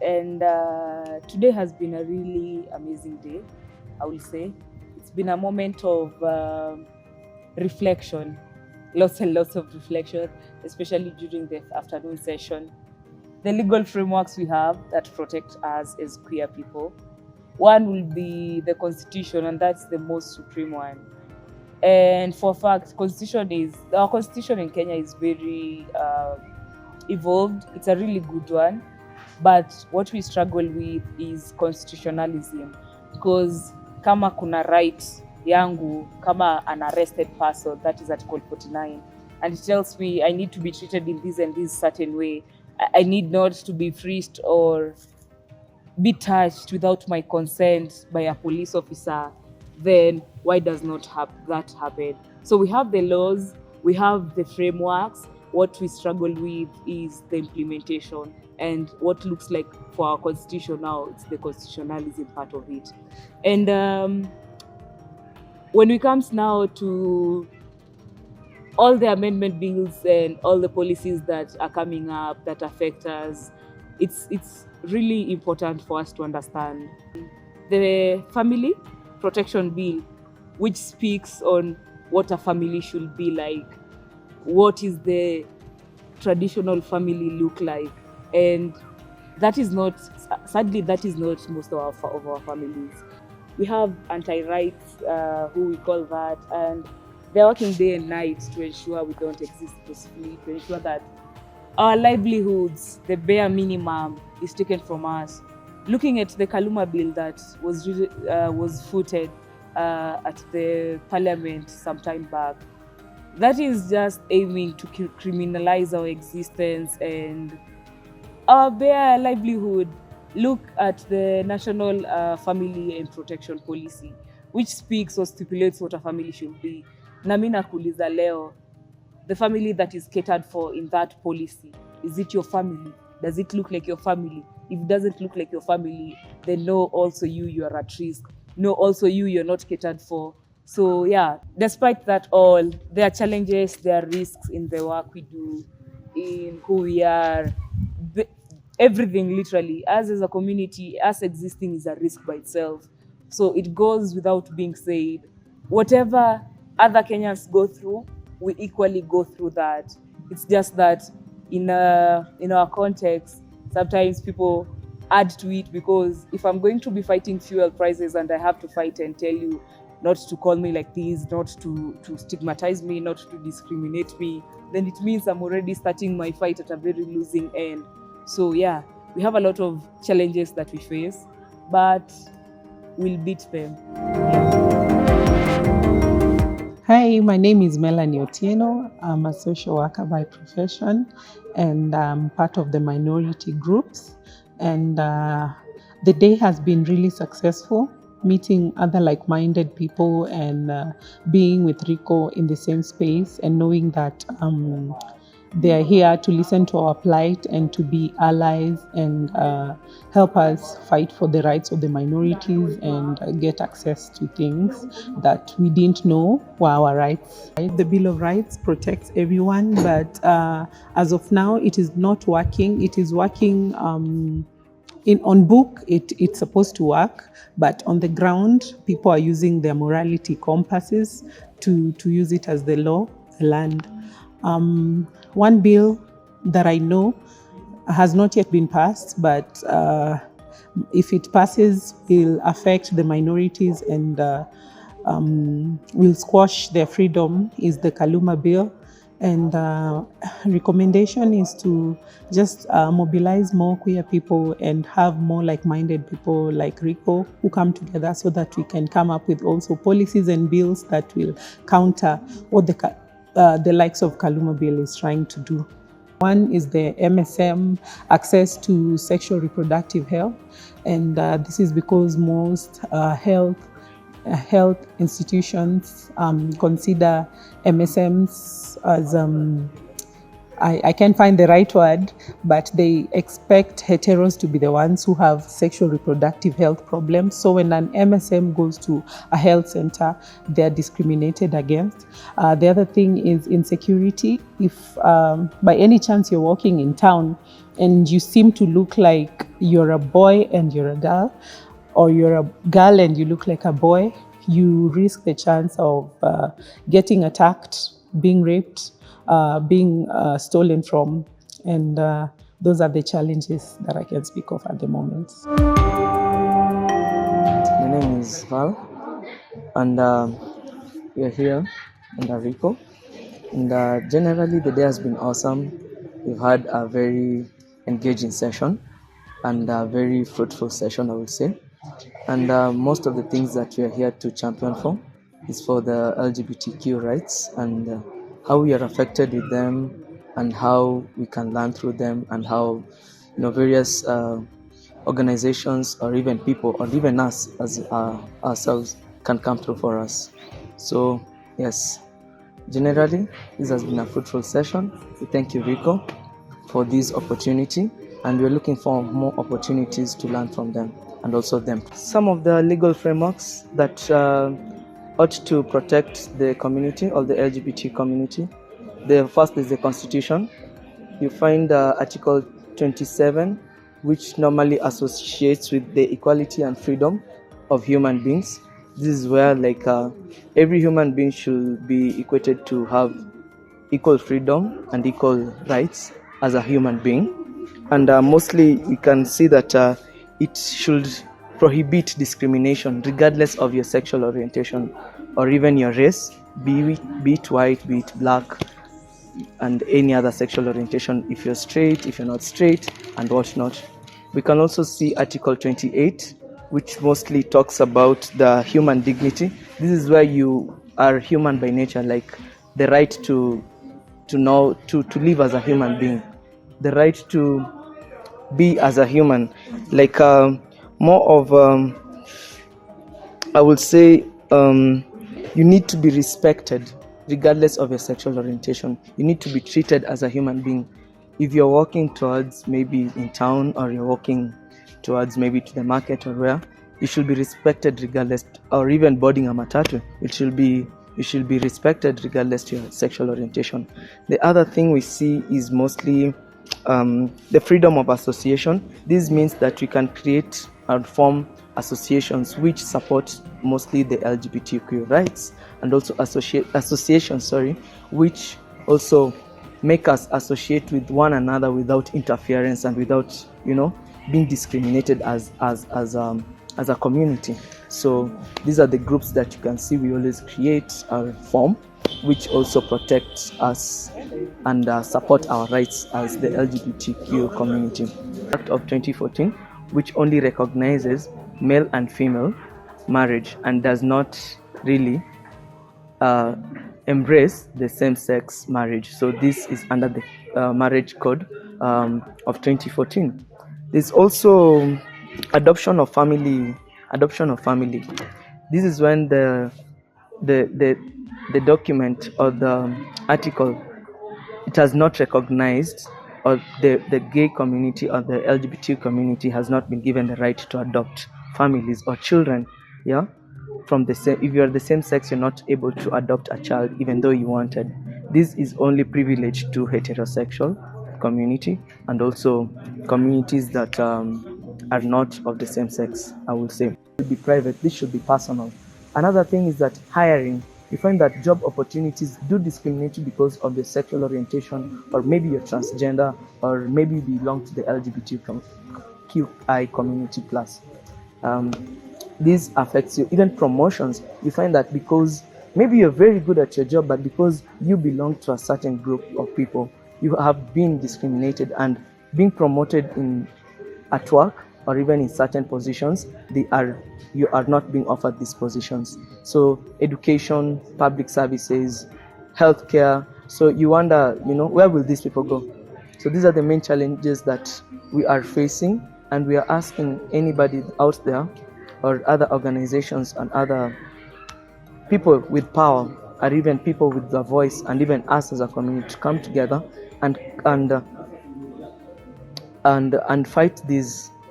and today has been a really amazing day, I will say. It's been a moment of reflection, lots and lots of reflection, especially during the afternoon session. The legal frameworks we have that protect us as queer people. One will be the Constitution, and that's the most supreme one. And for fact, our constitution in Kenya is very evolved. It's a really good one, but what we struggle with is constitutionalism, because kama kuna right yangu kama an arrested person, that is Article 49, and it tells me I need to be treated in this and this certain way. I need not to be frisked or be touched without my consent by a police officer, then why does not that happen? So we have the laws, we have the frameworks. What we struggle with is the implementation, and what looks like for our constitution now, it's the constitutionalism part of it. And when it comes now to all the amendment bills and all the policies that are coming up that affect us, it's really important for us to understand the family protection bill, which speaks on what a family should be like, what is the traditional family look like, and that is not, sadly, that is not most of our families. We have anti-rights, who we call that, and they're working day and night to ensure we don't exist peacefully, to ensure that our livelihoods, the bare minimum, is taken from us. Looking at the Kaluma bill that was footed at the parliament some time back, that is just aiming to criminalize our existence and our bare livelihood. Look at the National Family and Protection Policy, which speaks or stipulates what a family should be. Na mimi nakuuliza leo, the family that is catered for in that policy, is it your family? Does it look like your family? If it doesn't look like your family, then know also you are at risk. Know also you're not catered for. So yeah, despite that all, there are challenges, there are risks in the work we do, in who we are. Everything, literally, us as a community, us existing is a risk by itself. So it goes without being said. Whatever other Kenyans go through, we equally go through that. It's just that in our context, sometimes people add to it, because if I'm going to be fighting fuel prices and I have to fight and tell you not to call me like this, not to stigmatize me, not to discriminate me, then it means I'm already starting my fight at a very losing end. So yeah, we have a lot of challenges that we face, but we'll beat them. Hi, my name is Melanie Otieno. I'm a social worker by profession, and I'm part of the minority groups. And the day has been really successful, meeting other like-minded people and being with Rico in the same space, and knowing that they are here to listen to our plight and to be allies and help us fight for the rights of the minorities and get access to things that we didn't know were our rights. The Bill of Rights protects everyone, but as of now, it is not working. It is working on book, it's supposed to work, but on the ground, people are using their morality compasses to use it as the law, the land. One bill that I know has not yet been passed, but if it passes, will affect the minorities and will squash their freedom, is the Kaluma bill. And recommendation is to just mobilize more queer people and have more like-minded people like Rico who come together, so that we can come up with also policies and bills that will counter what the likes of Kaluma bill is trying to do. One is the MSM, access to sexual reproductive health, and this is because most health institutions consider MSMs as, I can't find the right word, but they expect heteros to be the ones who have sexual reproductive health problems. So when an MSM goes to a health center, they're discriminated against. The other thing is insecurity. If by any chance you're walking in town and you seem to look like you're a boy and you're a girl, or you're a girl and you look like a boy, you risk the chance of getting attacked, being raped, being stolen from. And those are the challenges that I can speak of at the moment. My name is Val, and we are here in Rico. And generally, the day has been awesome. We've had a very engaging session and a very fruitful session, I would say. And most of the things that we are here to champion for is for the LGBTQ rights and how we are affected with them, and how we can learn through them, and how various organizations or even people or even us as ourselves can come through for us. So yes, generally this has been a fruitful session. We thank you, Rico, for this opportunity, and we're looking for more opportunities to learn from them and also them. Some of the legal frameworks that ought to protect the community or the LGBT community. The first is the Constitution. You find Article 27, which normally associates with the equality and freedom of human beings. This is where every human being should be equated to have equal freedom and equal rights as a human being. And mostly we can see that it should prohibit discrimination regardless of your sexual orientation or even your race, be it white, be it black, and any other sexual orientation, if you're straight, if you're not straight, and whatnot. We can also see Article 28, which mostly talks about the human dignity. This is where you are human by nature, like the right to live as a human being, the right to be as a human, like more of I would say you need to be respected regardless of your sexual orientation. You need to be treated as a human being. If you're walking towards maybe in town, or you're walking towards maybe to the market or where, you should be respected regardless, or even boarding a matatu, you should be respected regardless to your sexual orientation. The other thing we see is mostly the freedom of association. This means that we can create and form associations which support mostly the LGBTQ rights, and also associations which also make us associate with one another without interference and without being discriminated as a community. So these are the groups that you can see we always create or form, which also protect us and support our rights as the LGBTQ community. Act of 2014, which only recognizes male and female marriage and does not really embrace the same-sex marriage. So this is under the marriage code of 2014. There's also adoption of family. This is when the document or the article, it has not recognized, or the gay community or the LGBT community has not been given the right to adopt families or children. Yeah, from the same. If you are the same sex, you're not able to adopt a child even though you wanted. This is only privileged to heterosexual community and also communities that are not of the same sex, I would say. It should be private. This should be personal. Another thing is that hiring. You find that job opportunities do discriminate you because of your sexual orientation, or maybe you're transgender, or maybe you belong to the LGBTQI community plus. This affects you. Even promotions, you find that because maybe you're very good at your job, but because you belong to a certain group of people, you have been discriminated, and being promoted at work or even in certain positions, you are not being offered these positions. So education, public services, healthcare. So you wonder, where will these people go? So these are the main challenges that we are facing, and we are asking anybody out there, or other organizations and other people with power, or even people with the voice, and even us as a community, to come together and fight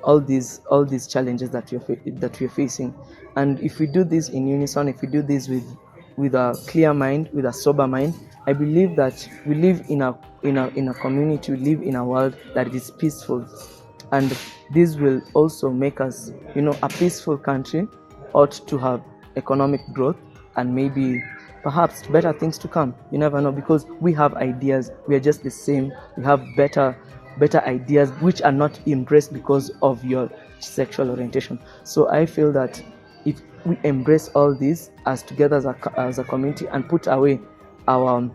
all these challenges that we're facing. And if we do this in unison, if we do this with a clear mind, with a sober mind, I believe that we live in a community, we live in a world that is peaceful, and this will also make us, a peaceful country, ought to have economic growth, and maybe perhaps better things to come. You never know, because we have ideas. We are just the same. We have better ideas which are not embraced because of your sexual orientation. So I feel that if we embrace all these as together as a community and put away our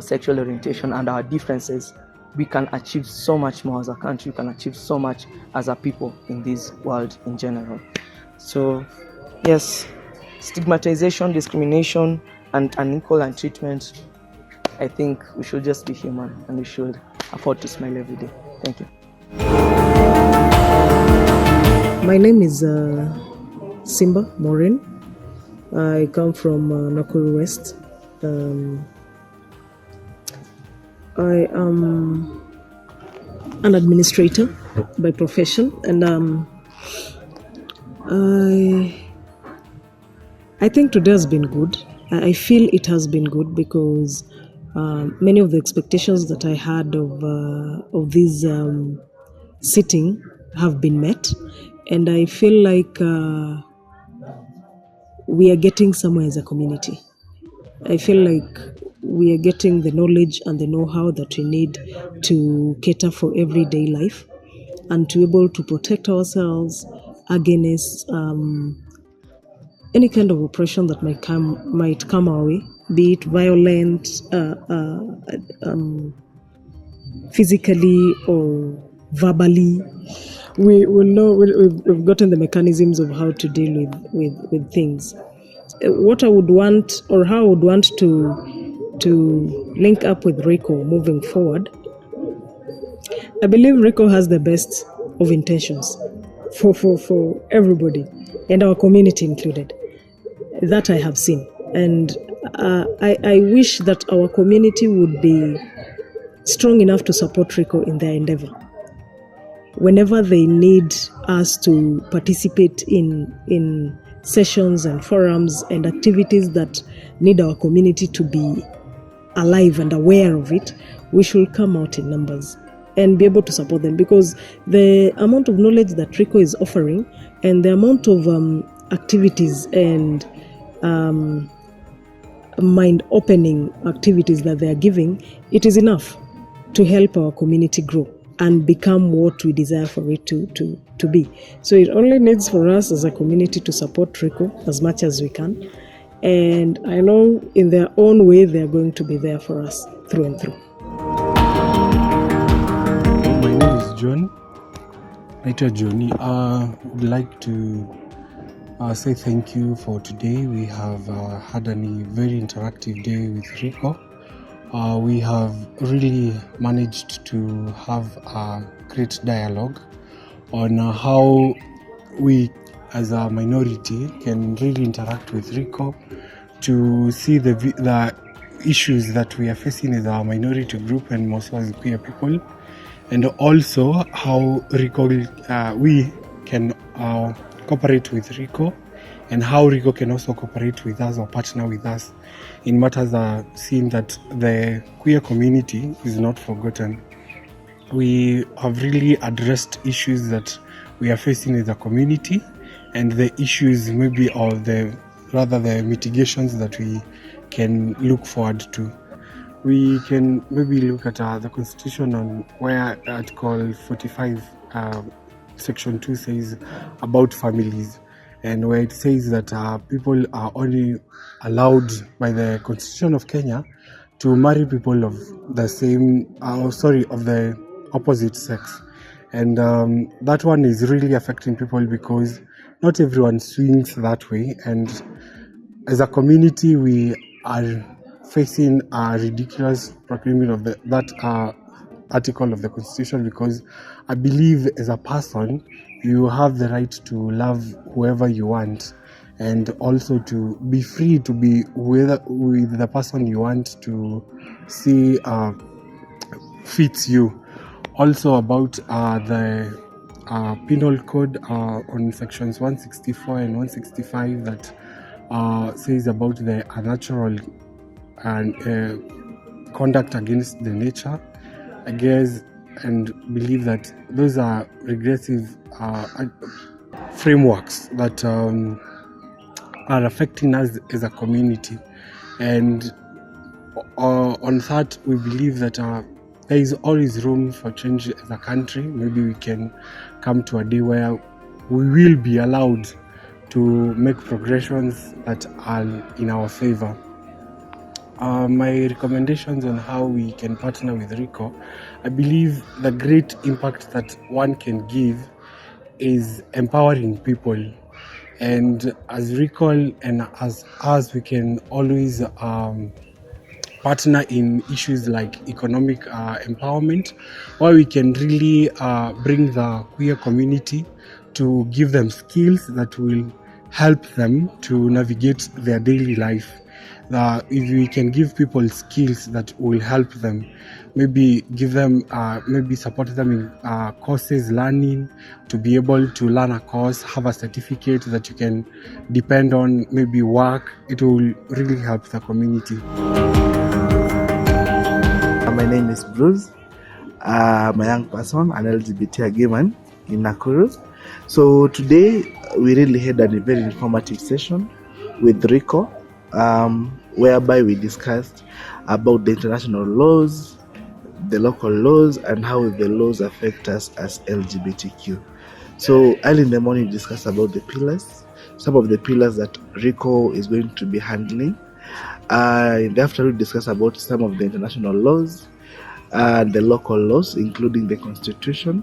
sexual orientation and our differences, we can achieve so much more as a country. We can achieve so much as a people in this world in general. So yes, stigmatization, discrimination, and unequal treatment, I think we should just be human and we should afford to smile every day. Thank you. My name is Simba Maureen. I come from Nakuru West. I am an administrator by profession, and I think today has been good. I feel it has been good because many of the expectations that I had of this sitting have been met, and I feel like we are getting somewhere as a community. I feel like we are getting the knowledge and the know-how that we need to cater for everyday life and to be able to protect ourselves against any kind of oppression that might come our way, be it violent, physically or verbally. We've gotten the mechanisms of how to deal with things. What I would want, or how I would want to link up with RICO moving forward, I believe RICO has the best of intentions for everybody, and our community included. That I have seen. And I wish that our community would be strong enough to support RICO in their endeavor. Whenever they need us to participate in sessions and forums and activities that need our community to be alive and aware of it, we should come out in numbers and be able to support them, because the amount of knowledge that RICO is offering and the amount of activities and mind-opening activities that they are giving, it is enough to help our community grow and become what we desire for it to be. So it only needs for us as a community to support RICO as much as we can. And I know in their own way, they are going to be there for us through and through. My name is John. Later Johnny. Would like to say thank you for today. We have had a very interactive day with RICO. We have really managed to have a great dialogue on how we as a minority can really interact with RICO to see the issues that we are facing as our minority group and most as queer people, and also how RICO we can cooperate with RICO, and how RICO can also cooperate with us or partner with us in matters seeing that the queer community is not forgotten. We have really addressed issues that we are facing as a community, and the issues maybe or the mitigations that we can look forward to. We can maybe look at the Constitution on where Article 45, Section 2 says about families, and where it says that people are only allowed by the Constitution of Kenya to marry people of the opposite sex. And that one is really affecting people because not everyone swings that way. And as a community, we are facing a ridiculous proclaiming of that article of the Constitution, because I believe as a person, you have the right to love whoever you want, and also to be free to be with the person you want to see fits you. Also about the penal code on sections 164 and 165 that says about the unnatural and conduct against the nature. I guess and believe that those are regressive frameworks that are affecting us as a community. And on that, we believe that there is always room for change as a country. Maybe we can come to a day where we will be allowed to make progressions that are in our favor. My recommendations on how we can partner with RICO, I believe the great impact that one can give is empowering people. And as RICO and as us, we can always partner in issues like economic empowerment, where we can really bring the queer community to give them skills that will help them to navigate their daily life. If we can give people skills that will help them, maybe give them, maybe support them in courses, learning, to be able to learn a course, have a certificate that you can depend on, maybe work, it will really help the community. My name is Bruce. I'm a young person, an LGBT gay man in Nakuru. So today we really had a very informative session with RICO, whereby we discussed about the international laws, the local laws, and how the laws affect us as LGBTQ. So early in the morning we discussed about the pillars, some of the pillars that RICO is going to be handling. In the afternoon we discussed about some of the international laws and the local laws, including the Constitution.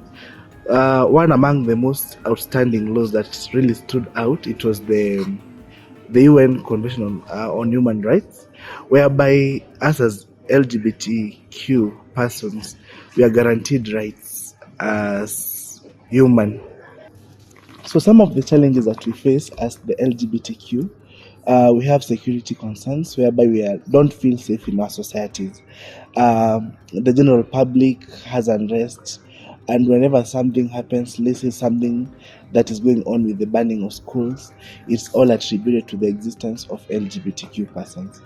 One among the most outstanding laws that really stood out, it was the UN Convention on Human Rights, whereby us as LGBTQ persons, we are guaranteed rights as human. So some of the challenges that we face as the LGBTQ, we have security concerns whereby we don't feel safe in our societies. The general public has unrest, and whenever something happens, let's say something that is going on with the banning of schools, it's all attributed to the existence of LGBTQ persons.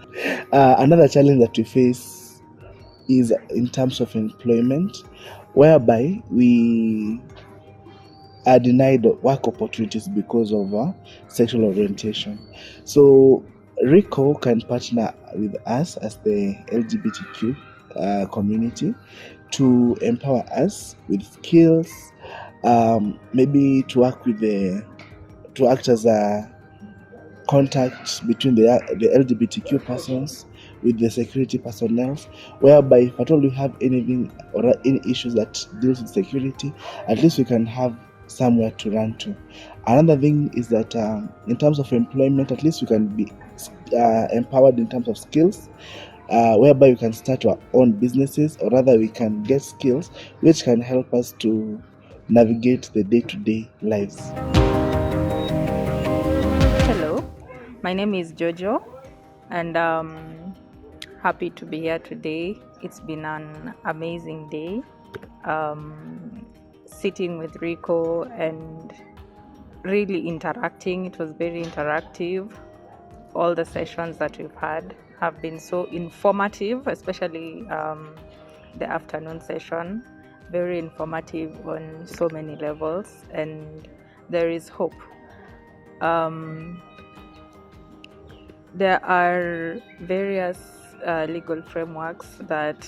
Another challenge that we face is in terms of employment, whereby we are denied work opportunities because of sexual orientation. So RICO can partner with us as the LGBTQ community to empower us with skills, maybe to work with to act as a contact between the LGBTQ persons with the security personnel, whereby if at all we have anything or any issues that deals with security, at least we can have somewhere to run to. Another thing is that in terms of employment, at least we can be empowered in terms of skills, whereby we can start our own businesses, or rather we can get skills which can help us to navigate the day-to-day lives. Hello, my name is Jojo, and happy to be here today. It's been an amazing day, sitting with RICO and really interacting. It was very interactive. All the sessions that we've had have been so informative, especially the afternoon session. Very informative on so many levels, and there is hope. There are various legal frameworks that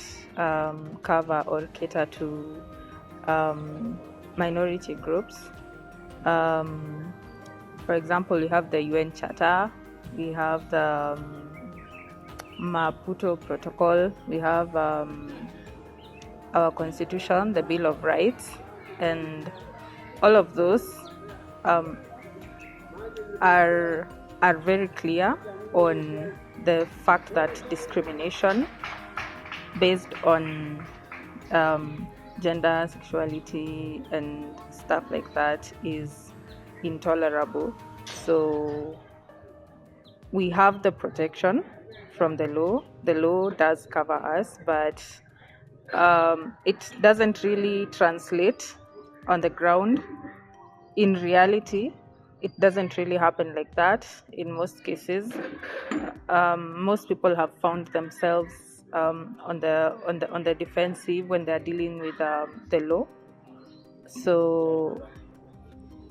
cover or cater to minority groups. For example, we have the UN Charter, we have the Maputo Protocol, we have our Constitution, the Bill of Rights, and all of those are very clear on the fact that discrimination based on gender, sexuality, and stuff like that is intolerable. So we have the protection from the law. The law does cover us, but it doesn't really translate on the ground. In reality, it doesn't really happen like that in most cases. Most people have found themselves on the defensive when they're dealing with the law. So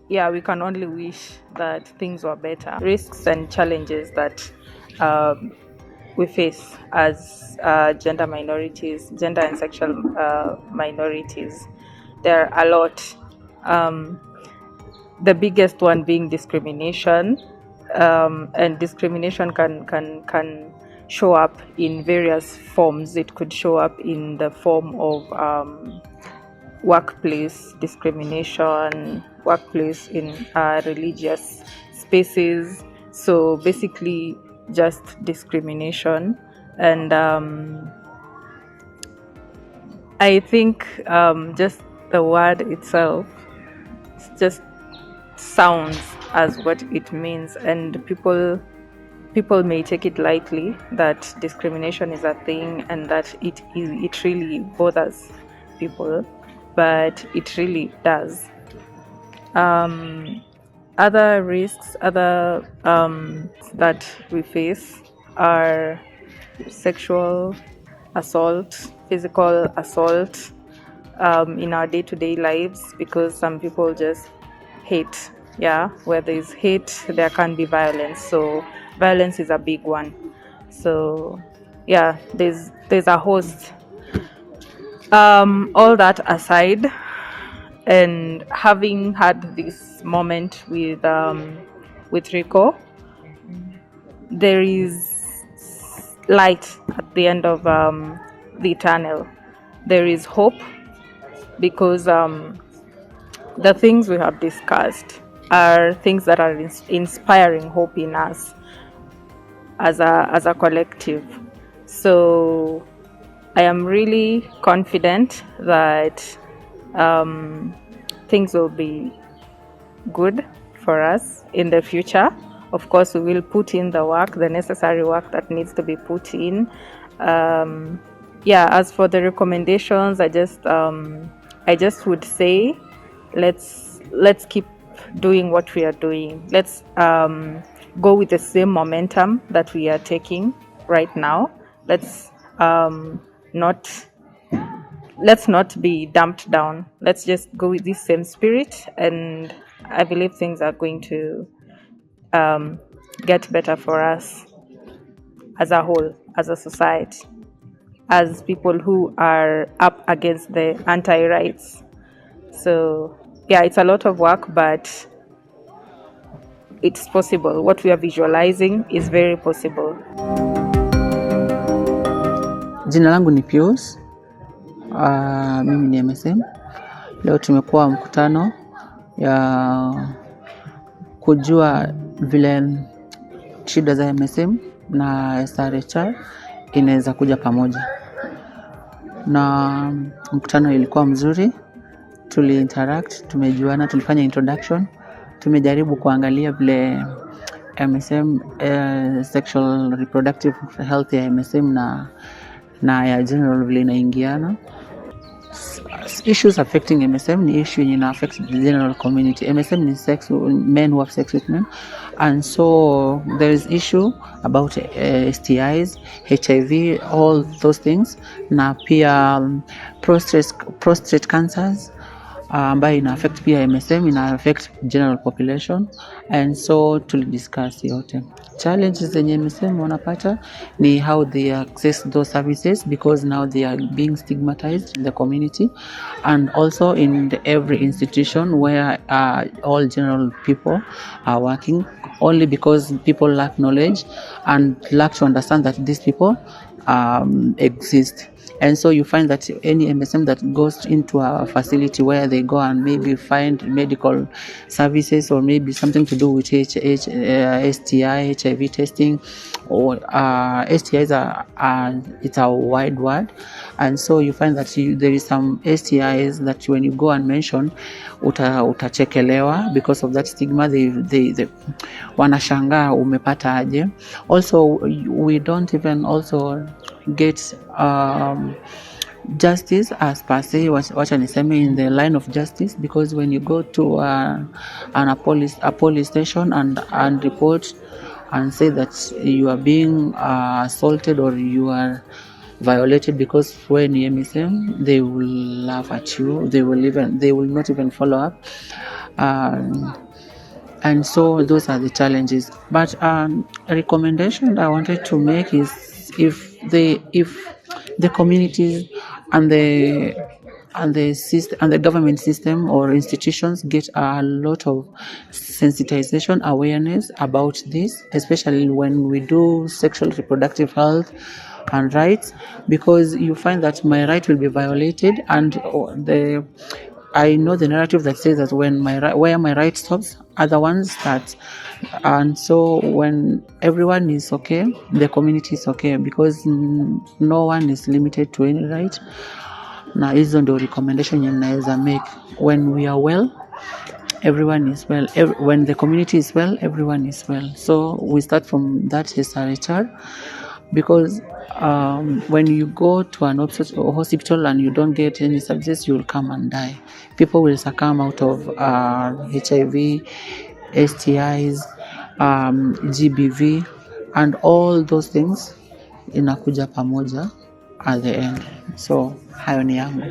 yeah, we can only wish that things were better. Risks and challenges that we face as gender minorities, gender and sexual minorities, there are a lot. The biggest one being discrimination, and discrimination can show up in various forms. It could show up in the form of workplace discrimination, workplace in religious spaces. So basically, just discrimination. And I think just the word itself just sounds as what it means, and people may take it lightly that discrimination is a thing and that it really bothers people, but it really does. Other risks, that we face are sexual assault, physical assault in our day-to-day lives, because some people just hate. Yeah, where there's hate, there can be violence. So violence is a big one. So yeah, there's a host. All that aside, and having had this moment with Rico, there is light at the end of the tunnel. There is hope, because the things we have discussed are things that are inspiring hope in us as a collective. So I am really confident that things will be good for us in the future. Of course, we will put in the work, the necessary work that needs to be put in. As for the recommendations, I just would say, let's keep doing what we are doing. Let's go with the same momentum that we are taking right now. Let's not be dumped down. Let's just go with this same spirit, and I believe things are going to get better for us as a whole, as a society, as people who are up against the anti-rights. So yeah, it's a lot of work, but it's possible. What we are visualizing is very possible. Jina langu ni Pius. Mimi ni MSM. Leo tumekuwa mkutano ya kujua vile shida za MSM na SRHR inaweza kuja pamoja. Na mkutano ilikuwa mzuri. Tuli-interact, tumejuana, tulifanya introduction. Tumejaribu kuangalia vile MSM, sexual reproductive health ya MSM na ya general vile inaingiana. Issues affecting MSM ni issue yenye ina affect the general community. MSM ni men who have sex with men, and so there is issue about STIs, HIV, all those things, na pia prostate cancers ambayo ina affect pia MSM, ina affect general population, and so tulidiscuss yote. Challenges zenye MSM wanapata ni how they access those services, because now they are being stigmatized in the community, and also in every institution where all general people are working, only because people lack knowledge and lack to understand that these people exist. And so you find that any MSM that goes into a facility where they go and maybe find medical services, or maybe something to do with STI, HIV testing, or STIs it's a wide word. And so you find that there is some STIs that when you go and mention, utachekelewa because of that stigma. They wanashangaa umepata aje. Also, we don't even also get justice as per se, wacha niseme, in the line of justice, because when you go to a police station and report and say that you are being assaulted, or you are violated, because when you MSM, they will laugh at you. They will not even follow up. And so those are the challenges. But a recommendation I wanted to make is if the communities and the system and the government system or institutions get a lot of sensitization awareness about this, especially when we do sexual reproductive health and rights, because you find that my right will be violated, and I know the narrative that says that where my right stops, other ones start. And so when everyone is okay, the community is okay, because no one is limited to any right. Na hizo ndio recommendation yenye naweza make. When we are well, everyone is well. When the community is well, everyone is well. So we start from that SRHR, because when you go to an hospital and you don't get any services, you will come and die. People will succumb out of HIV, STIs, GBV, and all those things inakuja pamoja at the end. So hayo ni yangu.